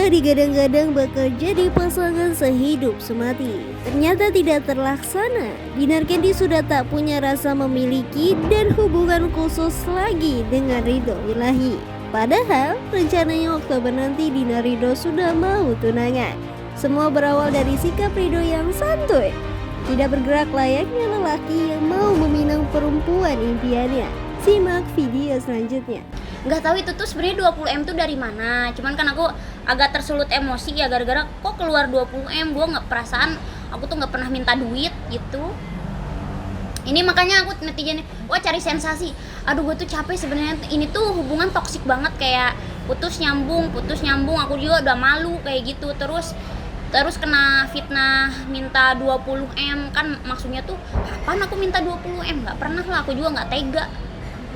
sudah digadang-gadang bakal jadi pasangan sehidup semati, ternyata tidak terlaksana. Dinar Candy sudah tak punya rasa memiliki dan hubungan khusus lagi dengan Ridho Ilahi. Padahal rencananya Oktober nanti Dinar Ridho sudah mau tunangan. Semua berawal dari sikap Ridho yang santuy, tidak bergerak layaknya lelaki yang mau meminang perempuan impiannya. Simak video selanjutnya. Nggak tahu itu tuh sebenarnya 20M tuh dari mana, cuman kan aku agak tersulut emosi ya gara-gara kok keluar 20M. Gue nggak perasaan, aku tuh nggak pernah minta duit gitu. Ini makanya aku netizennya wah cari sensasi. Aduh gue tuh capek sebenarnya, ini tuh hubungan toksik banget, kayak putus nyambung. Aku juga udah malu kayak gitu. Terus kena fitnah minta 20M, kan maksudnya tuh kapan aku minta 20M? Nggak pernah lah, aku juga nggak tega.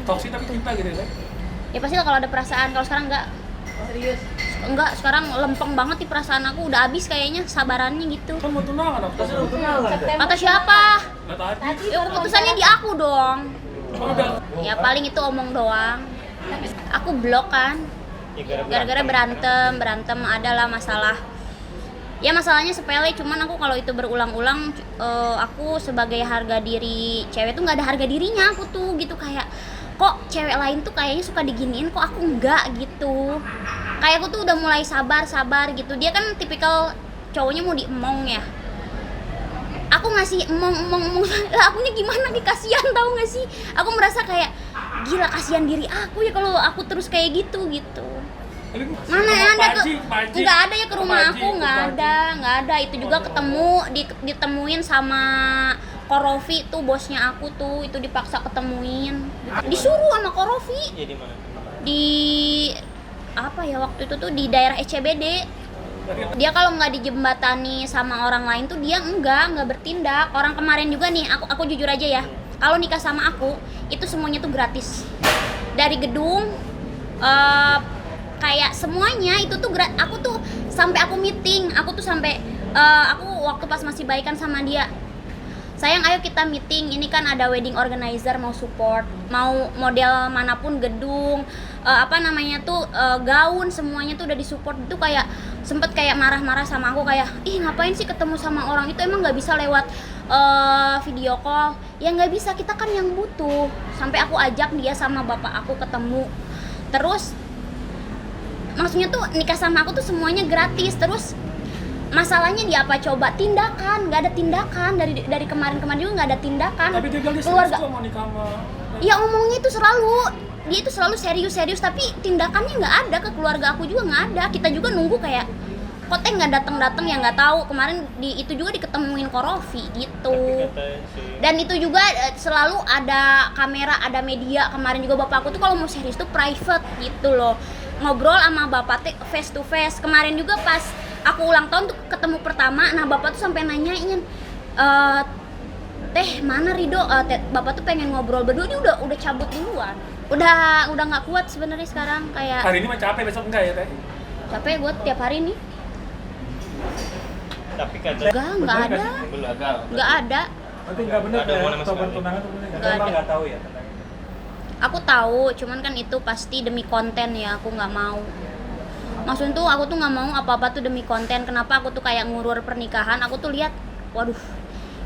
Toksik tapi cinta gitu ya? Ya pasti lah kalau ada perasaan, kalau sekarang enggak. Serius? Enggak, sekarang lempeng banget nih perasaan aku, udah habis kayaknya sabarannya gitu. Kan mau tunangan apa? Kata siapa? Nggak tadi. Ya keputusannya di aku dong. Ya paling itu omong doang. Aku blok kan. Gara-gara berantem adalah masalah. Ya masalahnya sepele, cuman aku kalau itu berulang-ulang, aku sebagai harga diri cewek tuh nggak ada harga dirinya aku tuh gitu, kayak kok cewek lain tuh kayaknya suka diginiin, kok aku enggak gitu. Kayak aku tuh udah mulai sabar gitu. Dia kan tipikal cowoknya mau diemong ya. Aku ngasih emong lah, akunya gimana nih, kasihan tau gak sih? Aku merasa kayak gila, kasihan diri aku ya kalau aku terus kayak gitu. Mana ada nggak ada ya ke rumah aku, nggak ada. Itu juga ditemuin sama Korofi tuh, bosnya aku tuh, itu dipaksa ketemuin, disuruh sama Korofi. Ya, di mana? Di apa ya waktu itu tuh di daerah SCBD. Dia kalau nggak dijembatani sama orang lain tuh dia nggak bertindak. Orang kemarin juga nih, aku jujur aja ya, kalau nikah sama aku itu semuanya tuh gratis, dari gedung, kayak semuanya itu tuh aku tuh sampai aku meeting, aku waktu pas masih baikan sama dia, sayang ayo kita meeting, ini kan ada wedding organizer mau support, mau model manapun gedung, gaun, semuanya tuh udah disupport. Itu kayak sempet kayak marah-marah sama aku, kayak ih ngapain sih ketemu sama orang itu, emang nggak bisa lewat video call? Ya nggak bisa, kita kan yang butuh. Sampai aku ajak dia sama bapak aku ketemu. Terus maksudnya tuh nikah sama aku tuh semuanya gratis. Terus masalahnya di apa coba? Tindakan, nggak ada tindakan dari kemarin juga nggak ada tindakan. Tapi dia bilang dia keluarga serius mau nikah sama. Iya, omongnya itu dia itu selalu serius, tapi tindakannya nggak ada, ke keluarga aku juga nggak ada. Kita juga nunggu kayak kok teh nggak datang ya nggak tahu. Kemarin itu juga diketemuin Korofi gitu. Dan itu juga selalu ada kamera, ada media. Kemarin juga bapak aku tuh kalau mau serius tuh private gitu loh, ngobrol sama bapak teh face to face. Kemarin juga pas aku ulang tahun tuh ketemu pertama, nah bapak tuh sampai nanyain, teh mana Ridho, bapak tuh pengen ngobrol berdua. Dia udah cabut duluan, udah nggak kuat sebenarnya sekarang. Kayak Hari ini mah capek, besok enggak ya teh? capek gue tiap hari nih. Tapi kata Nggak ada. Nanti nggak bener Nggak ada ya, hubungan sama Oktober sekali. tunangan tuh bener Nggak nggak? Emang ada. nggak tahu ya? Aku tahu, cuman kan itu pasti demi konten ya, aku nggak mau. Maksudnya tuh aku tuh nggak mau apa-apa tuh demi konten. Kenapa aku tuh kayak ngurur pernikahan? Aku tuh lihat, waduh,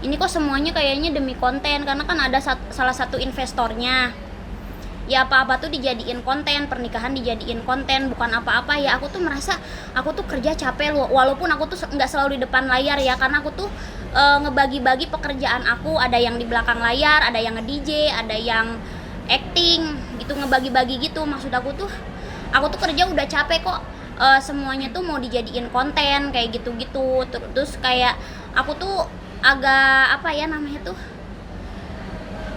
ini kok semuanya kayaknya demi konten, karena kan ada salah satu investornya. Ya apa-apa tuh dijadiin konten, pernikahan dijadiin konten, bukan apa-apa ya. Aku tuh merasa aku tuh kerja capek loh, walaupun aku tuh nggak selalu di depan layar ya, karena aku tuh ngebagi-bagi pekerjaan aku. Ada yang di belakang layar, ada yang nge-DJ, ada yang acting gitu, ngebagi-bagi gitu. Maksud aku tuh kerja udah capek kok, semuanya tuh mau dijadiin konten kayak gitu-gitu. Terus kayak aku tuh agak apa ya namanya tuh,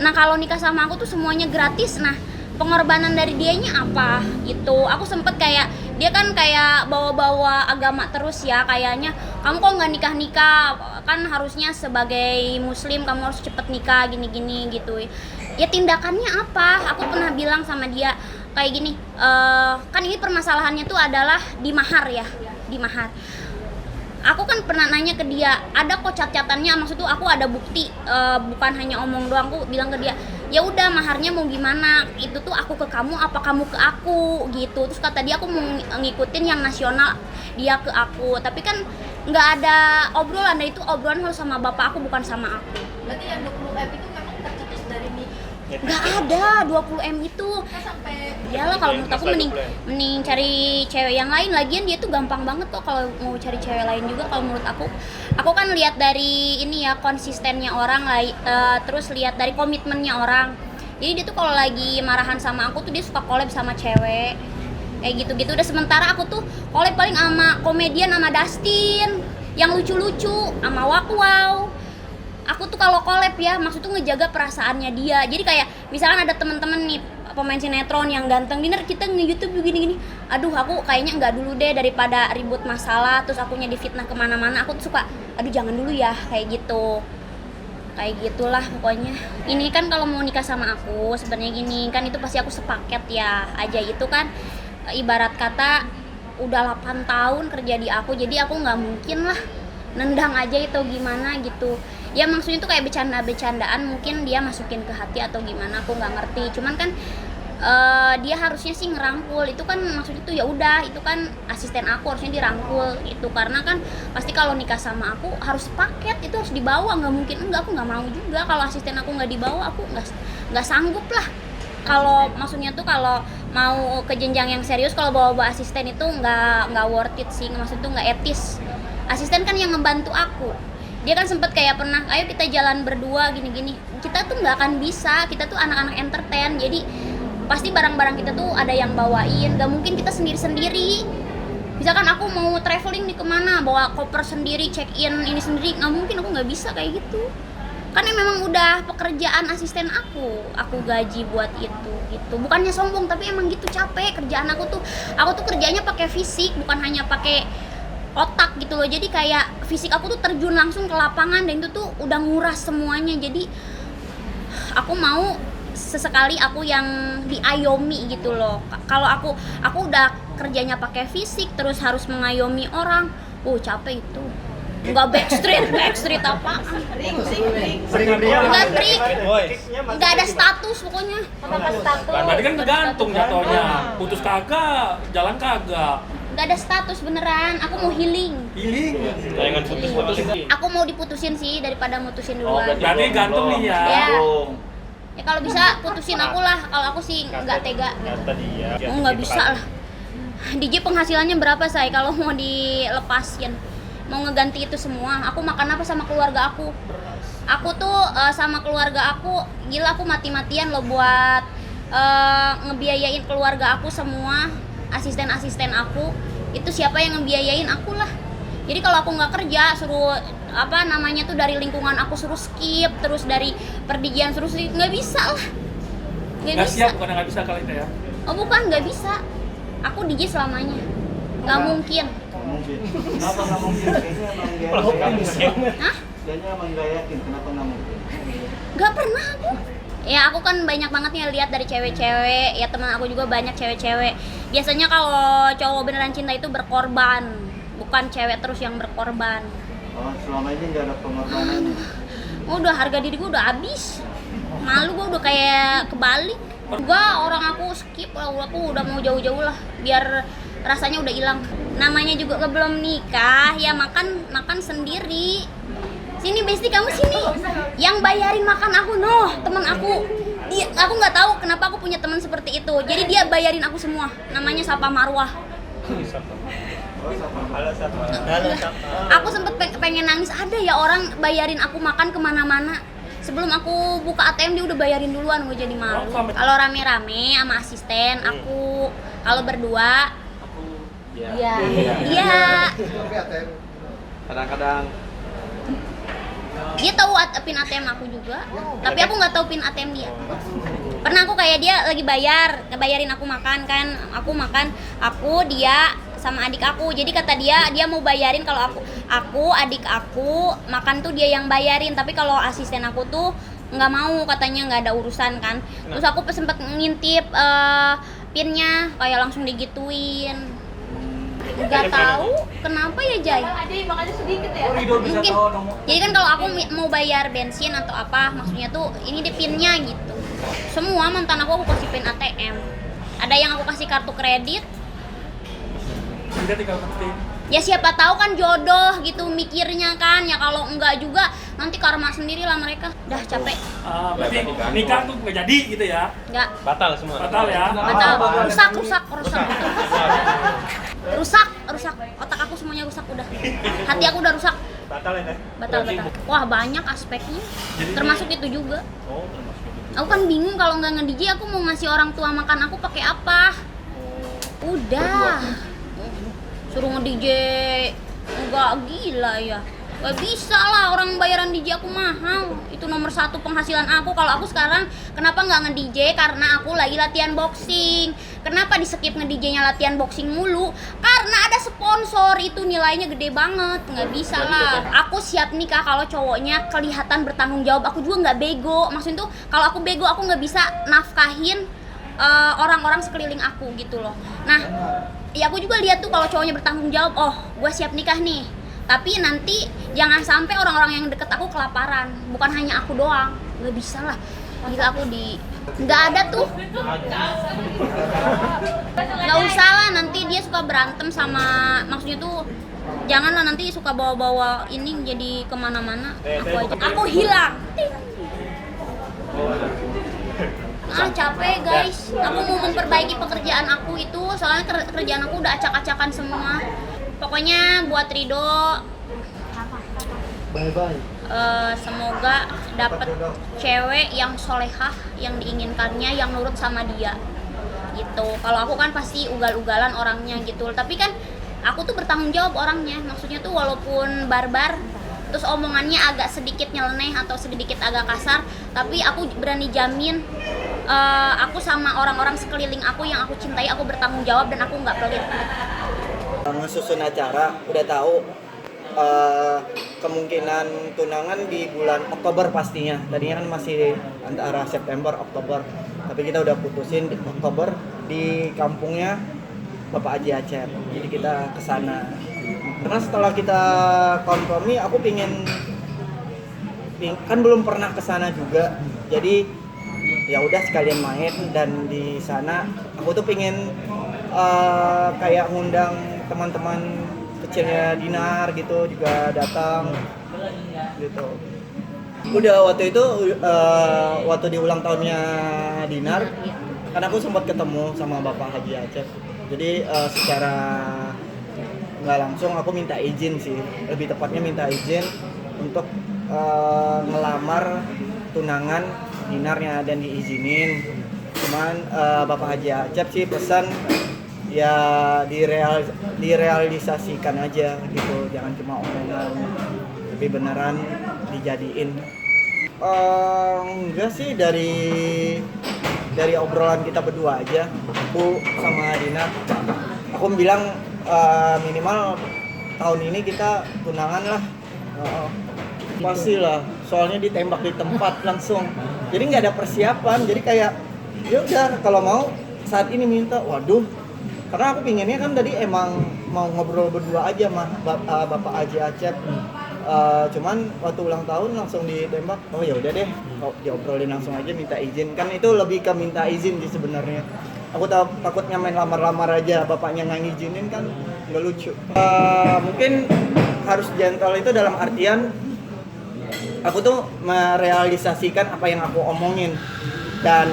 nah kalau nikah sama aku tuh semuanya gratis. Nah pengorbanan dari dianya apa gitu. Aku sempet kayak, dia kan kayak bawa-bawa agama terus ya, kayaknya kamu kok nggak nikah, kan harusnya sebagai muslim kamu harus cepet nikah gini-gini gitu ya. Tindakannya apa? Aku pernah bilang sama dia kayak gini, kan ini permasalahannya tuh adalah di mahar ya, di mahar. Aku kan pernah nanya ke dia, ada kok cat-catannya, maksud tuh aku ada bukti, bukan hanya omong doang. Aku bilang ke dia, ya udah maharnya mau gimana, itu tuh aku ke kamu apa kamu ke aku gitu. Terus kata dia aku mau ngikutin yang nasional, dia ke aku, tapi kan nggak ada obrolan, dan itu obrolan harus sama bapak aku bukan sama aku. Berarti yang 20M itu memang tercetus dari nih. Nggak ada 20M itu. Sampai Iyalah, kalau menurut aku mending cari cewek yang lain. Lagian dia tuh gampang banget kok kalau mau cari cewek lain juga. Kalau menurut aku kan lihat dari ini ya, konsistennya orang, terus lihat dari komitmennya orang. Jadi dia tuh kalau lagi marahan sama aku tuh dia suka collab sama cewek kayak gitu-gitu. Udah sementara aku tuh collab paling sama komedian, sama Dustin yang lucu-lucu, sama Wakwaw. Aku tuh kalau collab ya, maksud tuh ngejaga perasaannya dia. Jadi kayak misalkan ada temen-temen nih pemain sinetron yang ganteng, dinner kita nge-YouTube gini-gini. Aduh, aku kayaknya nggak dulu deh, daripada ribut masalah terus akunya difitnah kemana-mana. Aku tuh suka, aduh jangan dulu ya, kayak gitu. Kayak gitulah pokoknya. Ini kan kalau mau nikah sama aku sebenarnya gini, kan itu pasti aku sepaket ya. Aja itu kan ibarat kata udah 8 tahun kerja di aku, jadi aku nggak mungkin lah nendang aja itu gimana gitu. Ya maksudnya tuh kayak bercanda-bercandaan, mungkin dia masukin ke hati atau gimana, aku nggak ngerti. Cuman kan dia harusnya sih ngerangkul, itu kan maksudnya tuh ya udah, itu kan asisten aku harusnya dirangkul itu, karena kan pasti kalau nikah sama aku harus paket, itu harus dibawa, nggak mungkin enggak, aku nggak mau juga kalau asisten aku nggak dibawa, aku nggak sanggup lah. Kalau maksudnya tuh kalau mau ke jenjang yang serius, kalau bawa asisten itu nggak worth it sih, maksudnya tuh nggak etis. Asisten kan yang ngebantu aku, dia kan sempet kayak pernah, ayo kita jalan berdua gini-gini. Kita tuh nggak akan bisa, kita tuh anak-anak entertain, jadi pasti barang-barang kita tuh ada yang bawain, nggak mungkin kita sendiri-sendiri. Misalkan aku mau traveling nih kemana, bawa koper sendiri, check in ini sendiri, nggak mungkin, aku nggak bisa kayak gitu. Kan ini memang udah pekerjaan asisten aku gaji buat itu gitu. Bukannya sombong, tapi emang gitu, capek kerjaan aku tuh kerjanya pakai fisik, bukan hanya pakai otak gitu loh. Jadi kayak fisik aku tuh terjun langsung ke lapangan, dan itu tuh udah nguras semuanya. Jadi aku mau sesekali aku yang diayomi gitu loh. Kalau aku udah kerjanya pakai fisik terus harus mengayomi orang, capek itu. Enggak backstreet apaan? Enggak break. Enggak ada status pokoknya. Berarti kan tergantung jatuhnya. Putus kagak, jalan kagak. Nggak ada status beneran, aku mau healing. Jangan putus-putus. Aku mau diputusin sih daripada mutusin duluan. Berarti gantung nih ya. Ya kalau bisa putusin aku lah, kalau aku sih nggak tega. Nggak bisa lah. DJ penghasilannya berapa say kalau mau dilepasin? Mau ngeganti itu semua, aku makan apa sama keluarga aku? Aku tuh sama keluarga aku, gila aku mati-matian loh buat ngebiayain keluarga aku semua. Asisten-asisten aku itu siapa yang ngebiayain aku lah. Jadi kalau aku nggak kerja, suruh tuh dari lingkungan aku suruh skip, terus dari perdijian suruh skip, nggak bisa lah. Nggak siap, bukan nggak bisa kali itu ya? Oh bukan, nggak bisa. Aku DJ selamanya, nggak mungkin. Kenapa nggak mungkin? Kayaknya emang Hah? Kayaknya emang nggak yakin, kenapa nggak mungkin? Nggak pernah aku. Ya aku kan banyak banget nih lihat dari cewek-cewek, ya teman aku juga banyak cewek-cewek. Biasanya kalau cowok beneran cinta itu berkorban, bukan cewek terus yang berkorban. Oh, selama ini nggak ada pengorbanan. Udah harga diri gue udah habis, malu gue udah kayak kebalik. Orang aku skip, aku udah mau jauh-jauh lah, biar rasanya udah hilang. Namanya juga belum nikah, ya makan sendiri. Sini Besti, kamu sini. Yang bayarin makan aku, teman aku. Aku nggak tahu kenapa aku punya teman seperti itu. Jadi dia bayarin aku semua. Namanya Sapa Marwah. Aku sempet pengen nangis. Ada ya orang bayarin aku makan kemana-mana. Sebelum aku buka ATM dia udah bayarin duluan, gue jadi malu. Kalau rame-rame sama asisten aku, kalau berdua, dia. Kadang-kadang Dia tahu pin ATM aku juga, tapi aku nggak tahu pin ATM dia. Pernah aku kayak dia lagi ngebayarin aku makan kan, aku dia sama adik aku. Jadi kata dia mau bayarin kalau adik aku makan tuh dia yang bayarin, tapi kalau asisten aku tuh nggak mau, katanya nggak ada urusan kan. Terus aku sempet ngintip pinnya, kayak langsung digituin. Nggak tahu kenapa ya Jay. Jadi makanya sedikit ya. Oh, Ridho bisa Mungkin. tahu nomor. Jadi kan kalau aku mau bayar bensin atau apa, maksudnya tuh ini di pinnya gitu. Semua mantan aku kasih pin ATM. Ada yang aku kasih kartu kredit. Dia tinggal ngetik. Ya siapa tahu kan jodoh gitu mikirnya kan. Ya kalau enggak juga nanti karma sendiri lah mereka. Dah capek. Berarti nikah tuh nggak jadi gitu ya? Enggak. Batal semua. Batal ya? Batal. Rusak. Rusak. Otak aku semuanya rusak udah. Hati aku udah rusak. Batal ya? Batal. Wah, banyak aspeknya. Termasuk itu juga. Oh, termasuk itu. Aku kan bingung kalau nggak nge-DJ aku mau ngasih orang tua makan aku pakai apa? Udah. Suruh nge-DJ nggak gila ya. Gak bisa lah, orang bayaran DJ aku mahal. Itu nomor 1 penghasilan aku. Kalau aku sekarang kenapa nggak nge-DJ? Karena aku lagi latihan boxing. Kenapa di-skip nge-DJ-nya latihan boxing mulu? Karena ada sponsor, itu nilainya gede banget. Nggak bisa lah. Aku siap nikah kalau cowoknya kelihatan bertanggung jawab. Aku juga nggak bego. Maksudnya tuh kalau aku bego aku nggak bisa nafkahin orang-orang sekeliling aku gitu loh. Nah, ya aku juga lihat tuh kalau cowoknya bertanggung jawab. Oh, gue siap nikah nih. Tapi nanti jangan sampai orang-orang yang deket aku kelaparan. Bukan hanya aku doang. Nggak bisa lah. Gila aku nggak ada tuh. Nggak usah lah, nanti dia suka berantem sama, maksudnya tuh janganlah nanti suka bawa-bawa ini jadi kemana-mana. Aku hilang. Capek guys. Aku mau memperbaiki pekerjaan aku itu, soalnya kerjaan aku udah acak-acakan semua. Pokoknya buat Ridho, Bye-bye. semoga dapet cewek yang solehah, yang diinginkannya, yang nurut sama dia gitu. Kalau aku kan pasti ugal-ugalan orangnya gitu, tapi kan aku tuh bertanggung jawab orangnya. Maksudnya tuh walaupun barbar, terus omongannya agak sedikit nyeleneh atau sedikit agak kasar, tapi aku berani jamin aku sama orang-orang sekeliling aku yang aku cintai, aku bertanggung jawab dan aku nggak pelit. Ngesusun acara, udah tahu kemungkinan tunangan di bulan Oktober pastinya. Tadinya kan masih antara September, Oktober, tapi kita udah putusin di Oktober di kampungnya Bapak Haji Acep. Jadi kita kesana. Karena setelah kita kompromi, aku kan belum pernah kesana juga. Jadi ya udah sekalian main, dan di sana aku tuh pingin kayak ngundang teman-teman kecilnya Dinar gitu juga datang gitu. Udah waktu itu waktu di ulang tahunnya Dinar, kan aku sempat ketemu sama Bapak Haji Acep. Jadi secara nggak langsung aku minta izin sih, lebih tepatnya minta izin untuk ngelamar tunangan Dinarnya, dan diizinin. Cuman Bapak Haji Acep sih pesan ya direalisasikan aja gitu, jangan cuma omongan, tapi beneran dijadiin. Enggak sih, dari obrolan kita berdua aja, aku sama Dinar, aku bilang minimal tahun ini kita tunangan lah. Pastilah, soalnya ditembak di tempat langsung, jadi nggak ada persiapan. Jadi kayak ya udah, kalau mau saat ini minta, waduh, karena aku pinginnya kan tadi emang mau ngobrol berdua aja sama Bapak Haji Acep. Cuman waktu ulang tahun langsung ditembak, oh ya udah deh, diobrolin langsung aja, minta izin. Kan itu lebih ke minta izin sih sebenarnya. Aku takutnya main lamar-lamar aja, bapaknya nggak ngizinin kan nggak lucu. Mungkin harus gentle itu dalam artian aku tuh merealisasikan apa yang aku omongin, dan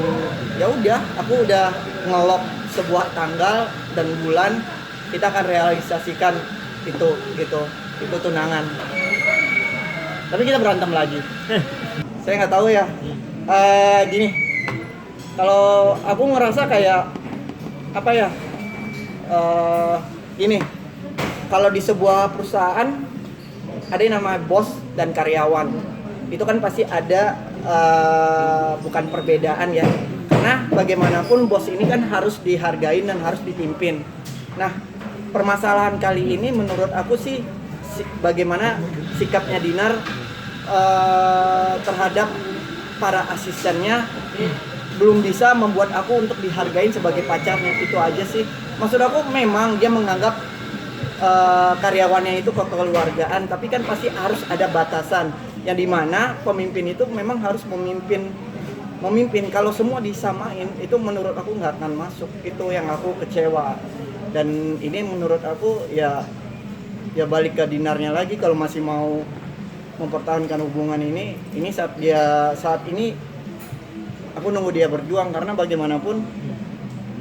ya udah, aku udah ngelok sebuah tanggal dan bulan, kita akan realisasikan itu tunangan. Tapi kita berantem lagi. Saya nggak tahu ya. Gini, kalau aku ngerasa kayak apa ya? Gini, kalau di sebuah perusahaan ada yang namanya bos dan karyawan. Itu kan pasti ada bukan perbedaan ya. Karena bagaimanapun bos ini kan harus dihargain dan harus dipimpin. Nah, permasalahan kali ini menurut aku sih bagaimana sikapnya Dinar terhadap para asistennya belum bisa membuat aku untuk dihargain sebagai pacarnya. Itu aja sih. Maksud aku memang dia menganggap karyawannya itu kekeluargaan, tapi kan pasti harus ada batasan yang dimana pemimpin itu memang harus memimpin. Kalau semua disamain itu menurut aku nggak akan masuk. Itu yang aku kecewa. Dan ini menurut aku ya balik ke Dinarnya lagi, kalau masih mau mempertahankan hubungan ini saat ini aku nunggu dia berjuang, karena bagaimanapun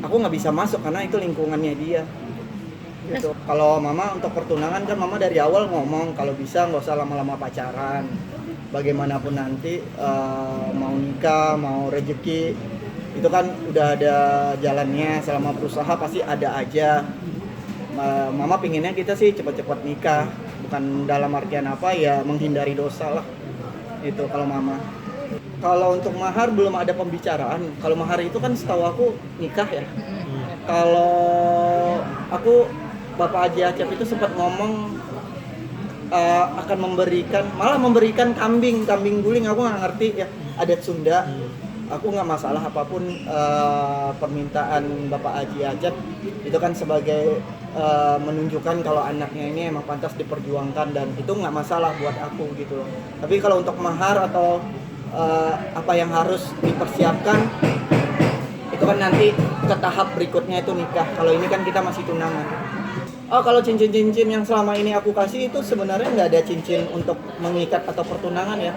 aku nggak bisa masuk karena itu lingkungannya dia. Gitu. Kalau mama untuk pertunangan kan mama dari awal ngomong kalau bisa nggak usah lama-lama pacaran. Bagaimanapun nanti mau nikah, mau rezeki itu kan udah ada jalannya, selama berusaha pasti ada aja. Mama pinginnya kita sih cepat-cepat nikah, bukan dalam artian apa ya menghindari dosa lah. Itu kalau mama. Kalau untuk mahar belum ada pembicaraan. Kalau mahar itu kan setahu aku nikah ya. Kalau aku Bapak Haji Acep itu sempat ngomong akan memberikan kambing guling. Aku nggak ngerti ya adat Sunda. Aku nggak masalah apapun permintaan Bapak Haji Acep itu kan sebagai menunjukkan kalau anaknya ini emang pantas diperjuangkan, dan itu nggak masalah buat aku gitu loh. Tapi kalau untuk mahar atau apa yang harus dipersiapkan itu kan nanti ke tahap berikutnya itu nikah. Kalau ini kan kita masih tunangan. Oh, kalau cincin-cincin yang selama ini aku kasih itu sebenarnya nggak ada cincin untuk mengikat atau pertunangan ya.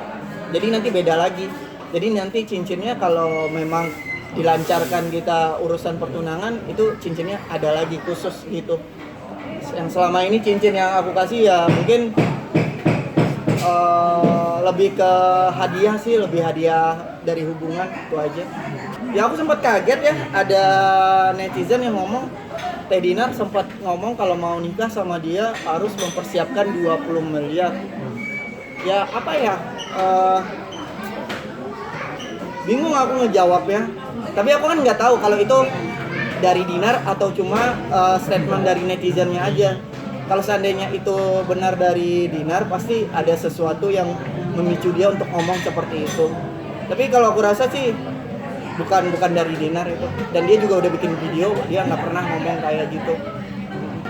Jadi nanti beda lagi. Jadi nanti cincinnya kalau memang dilancarkan kita urusan pertunangan itu cincinnya ada lagi khusus gitu. Yang selama ini cincin yang aku kasih ya mungkin lebih ke hadiah sih, lebih hadiah dari hubungan itu aja. Ya aku sempat kaget ya, ada netizen yang ngomong Teh Dinar sempat ngomong kalau mau nikah sama dia harus mempersiapkan 20 miliar. Ya apa ya, bingung aku ngejawabnya. Tapi aku kan nggak tahu kalau itu dari Dinar atau cuma statement dari netizennya aja. Kalau seandainya itu benar dari Dinar, pasti ada sesuatu yang memicu dia untuk ngomong seperti itu. Tapi kalau aku rasa sih bukan dari Dinar itu. Dan dia juga udah bikin video, dia nggak pernah ngomong kayak gitu.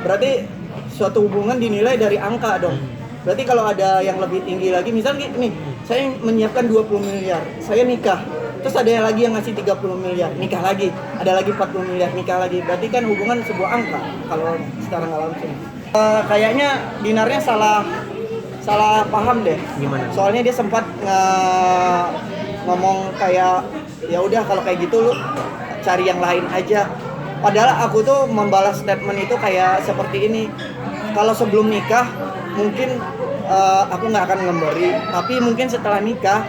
Berarti suatu hubungan dinilai dari angka dong. Berarti kalau ada yang lebih tinggi lagi, misalnya nih, saya menyiapkan 20 miliar, saya nikah. Terus ada yang lagi yang ngasih 30 miliar, nikah lagi. Ada lagi 40 miliar, nikah lagi. Berarti kan hubungan sebuah angka kalau secara nggak langsung. Kayaknya Dinarnya salah paham deh. Gimana? Soalnya dia sempat ngomong kayak ya udah kalau kayak gitu lu cari yang lain aja. Padahal aku tuh membalas statement itu kayak seperti ini. Kalau sebelum nikah mungkin aku nggak akan memberi, tapi mungkin setelah nikah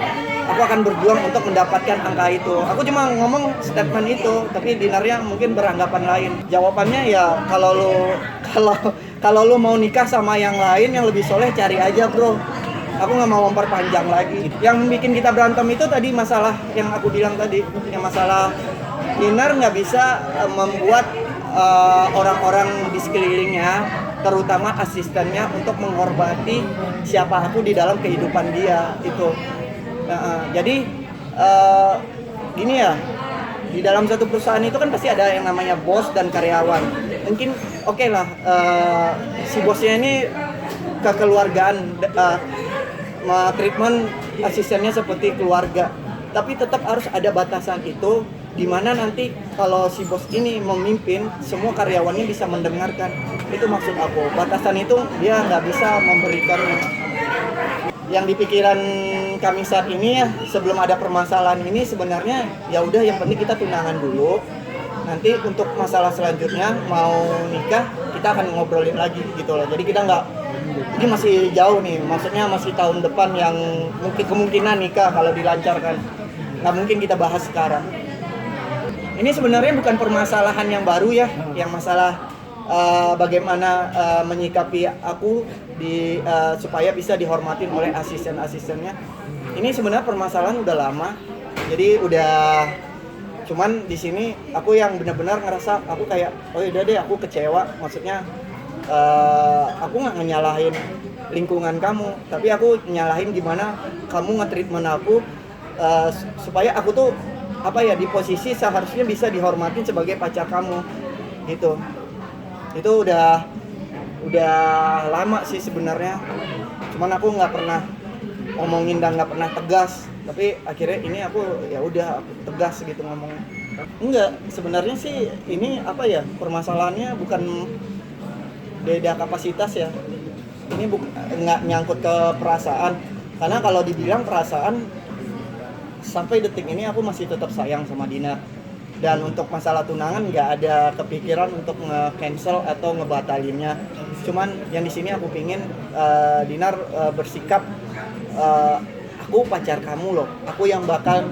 aku akan berjuang untuk mendapatkan angka itu. Aku cuma ngomong statement itu, tapi Dinarnya mungkin beranggapan lain. Jawabannya ya kalau lu mau nikah sama yang lain yang lebih soleh, cari aja bro. Aku nggak mau memperpanjang lagi. Yang bikin kita berantem itu tadi masalah yang aku bilang tadi, yang masalah Dinar nggak bisa membuat orang-orang di sekelilingnya, terutama asistennya, untuk menghormati siapa aku di dalam kehidupan dia itu. Jadi gini ya, di dalam satu perusahaan itu kan pasti ada yang namanya bos dan karyawan. Mungkin oke lah, si bosnya ini kekeluargaan, treatment asistennya seperti keluarga, tapi tetap harus ada batasan itu, di mana nanti kalau si bos ini memimpin, semua karyawannya bisa mendengarkan. Itu maksud aku, batasan itu dia nggak bisa memberikannya. Yang di pikiran kami saat ini ya, sebelum ada permasalahan ini sebenarnya ya udah, yang penting kita tunangan dulu. Nanti untuk masalah selanjutnya mau nikah kita akan ngobrolin lagi gitu loh. Jadi kita nggak, ini masih jauh nih, maksudnya masih tahun depan yang mungkin kemungkinan nikah kalau dilancarkan. Nggak mungkin kita bahas sekarang. Ini sebenarnya bukan permasalahan yang baru ya, yang masalah bagaimana menyikapi aku supaya bisa dihormatin oleh asisten-asistennya. Ini sebenarnya permasalahan udah lama. Jadi udah, cuman di sini aku yang benar-benar ngerasa aku kayak oh udah deh, aku kecewa. Maksudnya aku nggak nyalahin lingkungan kamu, tapi aku nyalahin gimana kamu nge-treatment aku supaya aku tuh apa ya, di posisi seharusnya bisa dihormatin sebagai pacar kamu gitu. Itu udah udah lama sih sebenarnya, cuman aku nggak pernah ngomongin dan nggak pernah tegas. Tapi akhirnya ini aku ya udah aku tegas gitu ngomong. Enggak, sebenarnya sih ini apa ya, permasalahannya bukan beda kapasitas ya. Ini nggak nyangkut ke perasaan, karena kalau dibilang perasaan sampai detik ini aku masih tetap sayang sama Dinar. Dan untuk masalah tunangan nggak ada kepikiran untuk nge-cancel atau ngebatalinnya. Cuman yang di sini aku pingin Dinar bersikap, aku pacar kamu loh,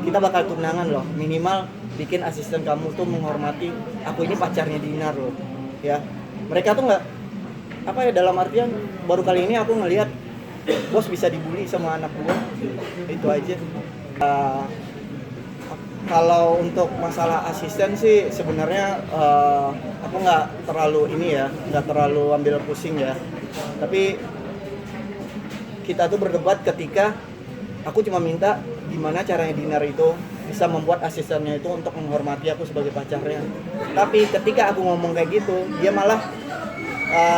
kita bakal tunangan loh, minimal bikin asisten kamu tuh menghormati aku ini pacarnya Dinar loh, ya. Mereka tuh nggak apa ya, dalam artian baru kali ini aku ngelihat bos bisa dibully sama anak gua, itu aja. Kalau untuk masalah asisten sih sebenarnya aku nggak terlalu ambil pusing ya. Tapi kita tuh berdebat ketika aku cuma minta gimana caranya Dinar itu bisa membuat asistennya itu untuk menghormati aku sebagai pacarnya. Tapi ketika aku ngomong kayak gitu, dia malah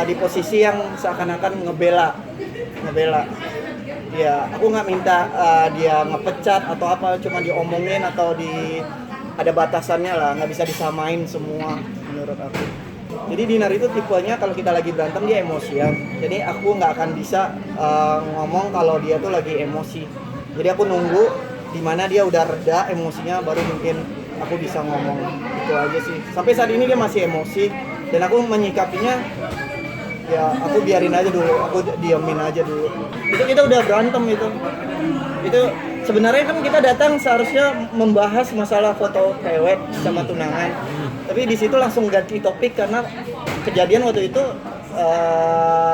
di posisi yang seakan-akan ngebela. Ya, aku nggak minta dia ngepecat atau apa, cuma diomongin atau ada batasannya lah, nggak bisa disamain semua menurut aku. Jadi Dinar itu tipenya kalau kita lagi berantem dia emosian. Jadi aku nggak akan bisa ngomong kalau dia tuh lagi emosi. Jadi aku nunggu di mana dia udah reda emosinya, baru mungkin aku bisa ngomong. Itu aja sih. Sampai saat ini dia masih emosi dan aku menyikapinya ya aku biarin aja dulu, aku diamin aja dulu. Itu kita udah berantem itu sebenarnya kan kita datang seharusnya membahas masalah foto prewed sama tunangan, tapi di situ langsung ganti topik karena kejadian waktu itu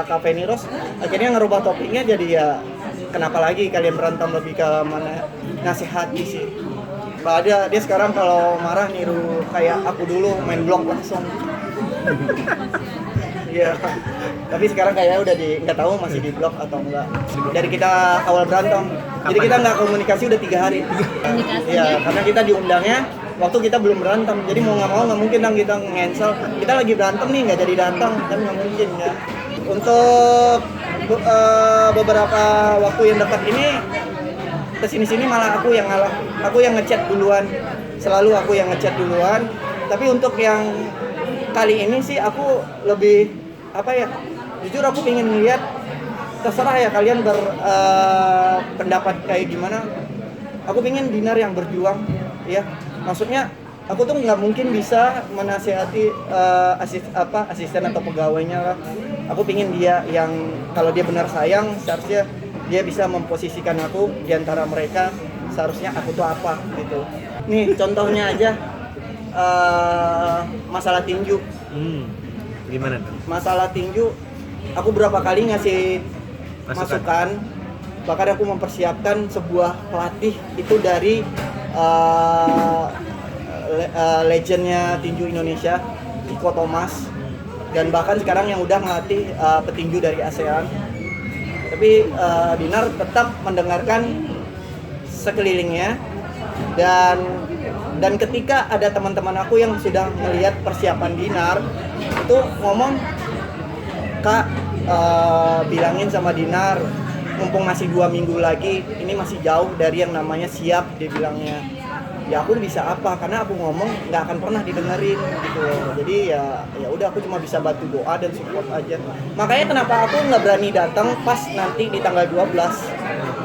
Cafe Niros akhirnya ngerubah topiknya jadi ya kenapa lagi kalian berantem, lebih ke mana nasihati sih. Ada dia sekarang kalau marah niru kayak aku dulu main blok langsung. Iya, tapi sekarang kayaknya udah nggak tahu masih di blok atau enggak. Dari kita awal berantem, jadi kita nggak komunikasi udah 3 hari. Iya, karena kita diundangnya waktu kita belum berantem, jadi mau nggak mau nggak mungkin dong kita cancel. Kita lagi berantem nih nggak jadi datang, kan nggak mungkin ya. Untuk beberapa waktu yang dekat ini kesini-sini malah aku yang ngalah, aku yang ngechat duluan, selalu aku yang ngechat duluan. Tapi untuk yang kali ini sih aku lebih apa ya, jujur aku pengen lihat, terserah ya kalian berpendapat kayak gimana. Aku pengen Dinar yang berjuang ya, maksudnya aku tuh nggak mungkin bisa menasihati asisten atau pegawainya lah. Aku pengen dia yang kalau dia benar sayang seharusnya dia bisa memposisikan aku di antara mereka, seharusnya aku tuh apa gitu. Nih contohnya aja masalah tinju. Gimana tuh? Masalah tinju, aku berapa kali ngasih masukan, bahkan aku mempersiapkan sebuah pelatih itu dari legendnya tinju Indonesia, Iko Thomas, dan bahkan sekarang yang udah melatih petinju dari ASEAN. Tapi Dinar tetap mendengarkan sekelilingnya, dan ketika ada teman-teman aku yang sudah melihat persiapan Dinar itu ngomong, Kak, bilangin sama Dinar mumpung masih 2 minggu lagi, ini masih jauh dari yang namanya siap, dia bilangnya. Ya aku bisa apa, karena aku ngomong nggak akan pernah didengerin gitu. Jadi ya udah, aku cuma bisa bantu doa dan support aja. Makanya kenapa aku nggak berani datang pas nanti di tanggal 12.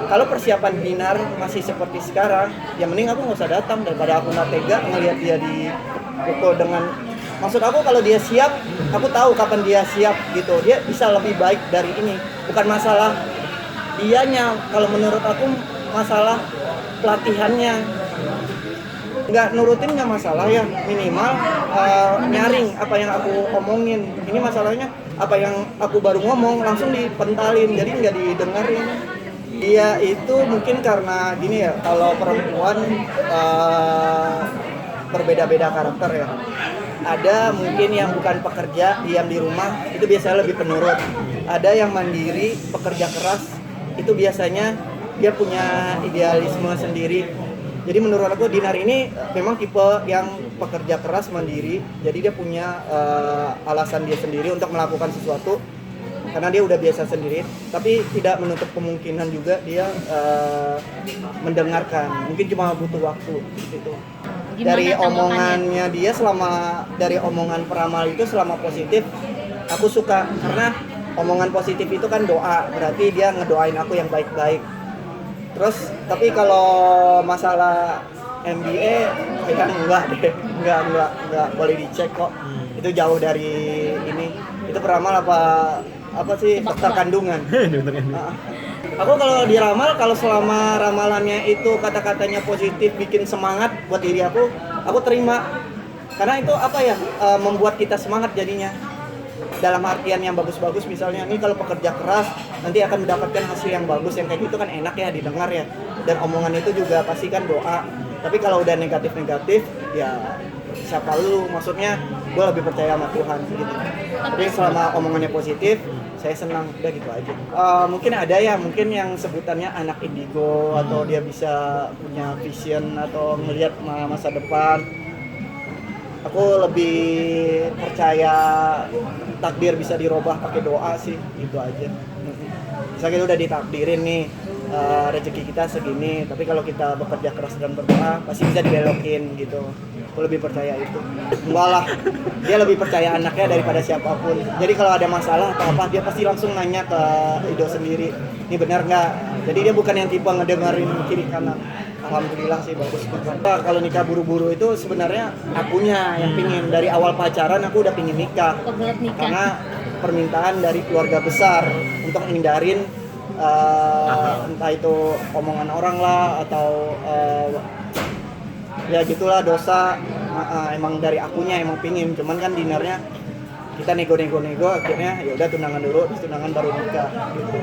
Kalau persiapan Dinar masih seperti sekarang, ya mending aku nggak usah datang daripada aku nggak tega ngelihat dia dipukul dengan. Maksud aku kalau dia siap, aku tahu kapan dia siap gitu. Dia bisa lebih baik dari ini. Bukan masalah dianya, kalau menurut aku masalah pelatihannya. Nggak nurutin nggak masalah ya, minimal nyaring apa yang aku omongin. Ini masalahnya apa yang aku baru ngomong langsung dipentalin, jadi nggak didengerin. Dia itu mungkin karena gini ya, kalau perempuan berbeda-beda karakter ya. Ada mungkin yang bukan pekerja, diam di rumah, itu biasanya lebih penurut. Ada yang mandiri, pekerja keras, itu biasanya dia punya idealisme sendiri. Jadi menurut aku Dinar ini memang tipe yang pekerja keras, mandiri. Jadi dia punya alasan dia sendiri untuk melakukan sesuatu. karena dia udah biasa sendiri, tapi tidak menutup kemungkinan juga dia mendengarkan, mungkin cuma butuh waktu gitu. Gimana Dari tanggapannya? omongannya dia dari omongan peramal itu selama positif aku suka, karena omongan positif itu kan doa, berarti dia ngedoain aku yang baik-baik. Terus tapi kalau masalah MBA kayak enggak deh, enggak boleh dicek kok. Itu jauh dari ini. Itu peramal apa sih, dokter kandungan. Nah, aku kalau diramal, kalau selama ramalannya itu kata-katanya positif, bikin semangat buat diri aku terima. Karena itu apa ya, membuat kita semangat jadinya. Dalam artian yang bagus-bagus, misalnya ini kalau pekerja keras nanti akan mendapatkan hasil yang bagus, yang kayak gitu kan enak ya didengar ya. Dan omongan itu juga pasti kan doa. Tapi kalau udah negatif-negatif ya siapa lu, maksudnya gue lebih percaya sama Tuhan gitu. Tapi selama omongannya positif saya senang, udah gitu aja. Mungkin ada ya, mungkin yang sebutannya anak indigo, atau dia bisa punya vision atau melihat masa depan. Aku lebih percaya takdir bisa dirubah pakai doa sih, gitu aja. Misalnya kita udah ditakdirin nih, rezeki kita segini, tapi kalau kita bekerja keras dan berdoa pasti bisa dibelokin gitu. Aku lebih percaya itu. Enggak lah, dia lebih percaya anaknya daripada siapapun. Jadi kalau ada masalah atau apa, dia pasti langsung nanya ke Ido sendiri, ini benar nggak? Jadi dia bukan yang tipe ngedengerin kiri kanan. Alhamdulillah sih bagus banget. Kalau nikah buru-buru itu sebenarnya akunya yang pingin. Dari awal pacaran aku udah pingin nikah. Kebelet nikah. Karena permintaan dari keluarga besar untuk hindarin entah itu omongan orang lah atau ya gitulah, dosa. Emang dari akunya emang pingin, cuman kan dinernya kita nego akhirnya ya udah tunangan dulu, terus tunangan baru nikah gitu.